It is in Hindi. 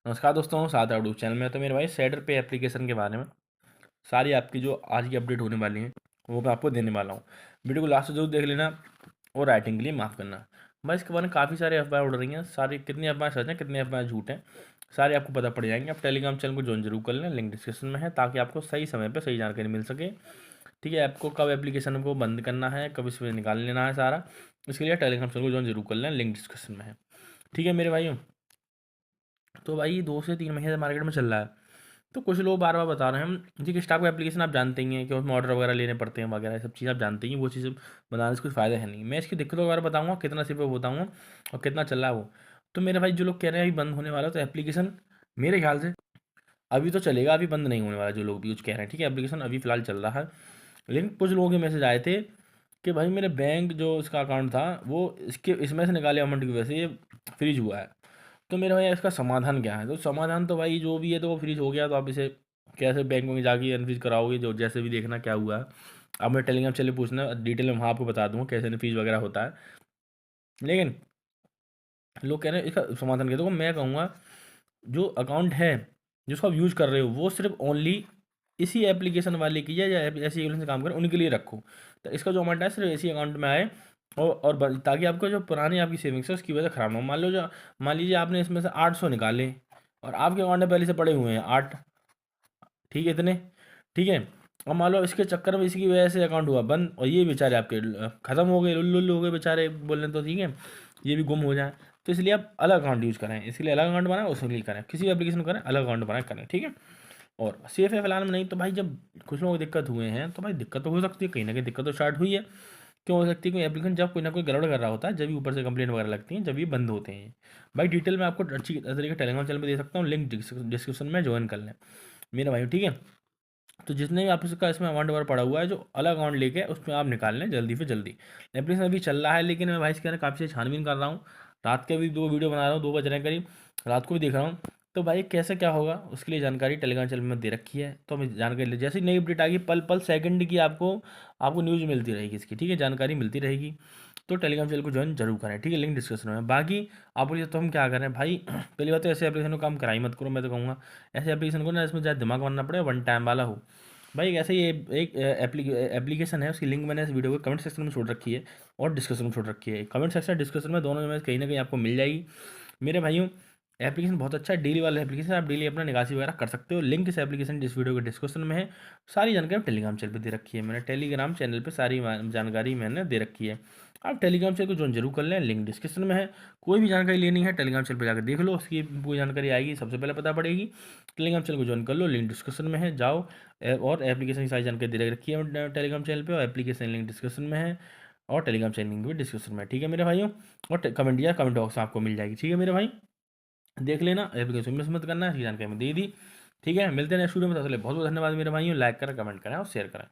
नमस्कार दोस्तों, साथ आउटलुक चैनल में। तो मेरे भाई सेडर पे एप्लीकेशन के बारे में सारी आपकी जो आज की अपडेट होने वाली है वो मैं आपको देने वाला हूँ। वीडियो को लास्ट से जरूर देख लेना और राइटिंग के लिए माफ़ करना। भाई इसके बारे में काफ़ी सारे अफवाह उड़ रही हैं, सारी कितनी अफवाह सच हैं कितनी अफवाह झूठ हैं सारे आपको पता पड़ जाएंगे। आप टेलीग्राम चैनल को ज्वाइन जरूर कर लें, लिंक डिस्क्रिप्शन में है, ताकि आपको सही समय पर सही जानकारी मिल सके। ठीक है, आपको कब एप्लीकेशन को बंद करना है, कब इस पर निकाल लेना है सारा, इसके लिए टेलीग्राम चैनल को ज्वाइन जरूर कर लें, लिंक डिस्क्रिप्शन में है। ठीक है मेरे भाइयों, तो भाई 2 से 3 महीने से मार्केट में चल रहा है। तो कुछ लोग बार बार बता रहे हैं जी, किस टाइप का एप्लीकेशन आप जानते ही हैं कि उसमें ऑर्डर वगैरह लेने पड़ते हैं वगैरह, ये सब चीज़ आप जानते ही हैं। वो चीज़ बताने से कुछ फ़ायदा है नहीं। मैं इसकी दिक्कतों के बारे में बताऊँगा, कितना सिर्फ बताऊँगा और कितना चल रहा है वो। तो मेरे भाई जो लोग कह रहे हैं अभी बंद होने वाला है, तो एप्लीकेशन मेरे ख्याल से अभी तो चलेगा, अभी बंद नहीं होने वाला। जो लोग भी कुछ कह रहे हैं, ठीक है, एप्लीकेशन अभी फ़िलहाल चल रहा है। लेकिन कुछ लोगों के मैसेज आए थे कि भाई मेरे बैंक जो इसका अकाउंट था वो इसके इसमें से निकाले अमाउंट की वजह से ये फ्रीज हुआ है। तो मेरे भाई इसका समाधान क्या है? तो समाधान तो भाई जो भी है, तो वो फ्रीज हो गया तो आप इसे कैसे बैंक में जाके अनफ्रीज कराओगे, जो जैसे भी देखना क्या हुआ है। अब मैं टेलीग्राम चलिए पूछना डिटेल में वहाँ आपको बता दूँगा कैसे अनफ्रीज वगैरह होता है। लेकिन लोग कह रहे हैं इसका समाधान क्या? देखो मैं कहूँगा, जो अकाउंट है जिसको आप यूज़ कर रहे हो वो सिर्फ ओनली इसी एप्लीकेशन वाले की है, या ऐसी एप्लीकेशन से काम करें उनके लिए रखो। तो इसका जो अमाउंट है सिर्फ इसी अकाउंट में आए, ताकि आपको जो पुरानी आपकी सेविंग्स है उसकी वजह से खराब ना हो। मान लीजिए आपने इसमें से 800 निकाले और आपके अकाउंट में पहले से पड़े हुए हैं 8, ठीक है, इतने, ठीक है। और मान लो इसके चक्कर में इसकी वजह से अकाउंट हुआ बंद और ये बेचारे आपके ख़त्म हो गए, लुल्लु हो गए बेचारे, बोल तो ठीक है, ये भी गुम हो जाए। तो इसलिए आप अलग अकाउंट यूज़ करें, इसलिए अलग अकाउंट बनाएं, उसके लिए करें, किसी एप्लीकेशन करें अलग अकाउंट बनाए करें, ठीक है। और सेफ है फिलहाल में। नहीं तो भाई जब कुछ लोगों को दिक्कत हुए हैं तो भाई दिक्कत तो हो सकती है, कहीं ना कहीं दिक्कत तो स्टार्ट हुई है। क्यों हो सकती है? कोई एप्लीकेशन जब कोई ना कोई गड़बड़ कर रहा होता है, जब भी ऊपर से कंप्लेंट वगैरह लगती है, जब ये बंद होते हैं। भाई डिटेल में आपको अच्छी तरीके टेलीग्राम चैनल पर दे सकता हूँ, लिंक डिस्क्रिप्शन में ज्वाइन कर लें मेरा भाई, ठीक है। तो जितने भी आपका इसमें अमाउंट वगैरह पड़ा हुआ है, जो अलग अकाउंट लेके उसमें आप निकाल लें जल्दी से जल्दी। एप्लीकेशन अभी चल रहा है, लेकिन मैं भाई इसके अंदर काफ़ी से छानबीन कर रहा हूँ। रात के भी 2 वीडियो बना रहा हूँ, 2 बज रहे हैं करीब, रात को भी देख रहा हूँ। तो भाई कैसे क्या होगा उसके लिए जानकारी टेलीग्राम चैनल में दे रखी है, तो हमें जानकारी ले, जैसे नई अपडेट आएगी पल पल सेकंड की आपको आपको न्यूज़ मिलती रहेगी इसकी, ठीक है, जानकारी मिलती रहेगी। तो टेलीग्राम चैनल को ज्वाइन जरूर करें, ठीक है, लिंक डिस्क्रिप्शन में। बाकी आप बोलिए तो हम क्या करें भाई? पहली बात तो ऐसे एप्लीकेशन को काम कराई मत करो, मैं तो कहूँगा ऐसे एप्लीकेशन को ना, इसमें ज़्यादा दिमाग बनना पड़े, वन टाइम वाला हो। भाई ऐसे ही एक एप्लीकेशन है, उसकी लिंक मैंने इस वीडियो को कमेंट सेक्शन में छोड़ रखी है और डिस्कशन में छोड़ रखी है। कमेंट सेक्शन डिस्कशन में दोनों में कहीं ना कहीं आपको मिल जाएगी मेरे भाइयों। एप्लीकेशन बहुत अच्छा है, डेली वाला एप्लीकेशन, आप डेली अपना निकासी वगैरह कर सकते हो। लिंक इस एप्लीकेशन इस वीडियो के डिस्क्रिप्शन में है। सारी जानकारी टेलीग्राम चैनल पे दे रखी है मैंने, टेलीग्राम चैनल पे सारी जानकारी मैंने दे रखी है। आप टेलीग्राम चैनल को ज्वाइन जरूर कर लें, लिंक डिस्क्रिप्शन में है। कोई भी जानकारी लेनी है टेलीग्राम चैनल पर जाकर देख लो, उसकी पूरी जानकारी आएगी, सबसे पहले पता पड़ेगी। टेलीग्राम चैनल को ज्वाइन कर लो, लिंक डिस्क्रिप्शन में है, जाओ। और एप्लीकेशन की सारी जानकारी दे रखी है टेलीग्राम चैनल पे, और एप्लीकेशन लिंक डिस्क्रिप्शन में है, और टेलीग्राम चैनल लिंक भी डिस्क्रिप्शन में है, ठीक है मेरे भाइयों। और कमेंट या कमेंट बॉक्स में आपको मिल जाएगी, ठीक है मेरे भाई, देख लेना, एप्लीकेशन मिस मत करना, इसकी जानकारी मैं दे दी। ठीक है, मिलते हैं नेक्स्ट वीडियो में, तब तक के लिए बहुत बहुत धन्यवाद मेरे भाइयों। लाइक करें, कमेंट करें और शेयर करें।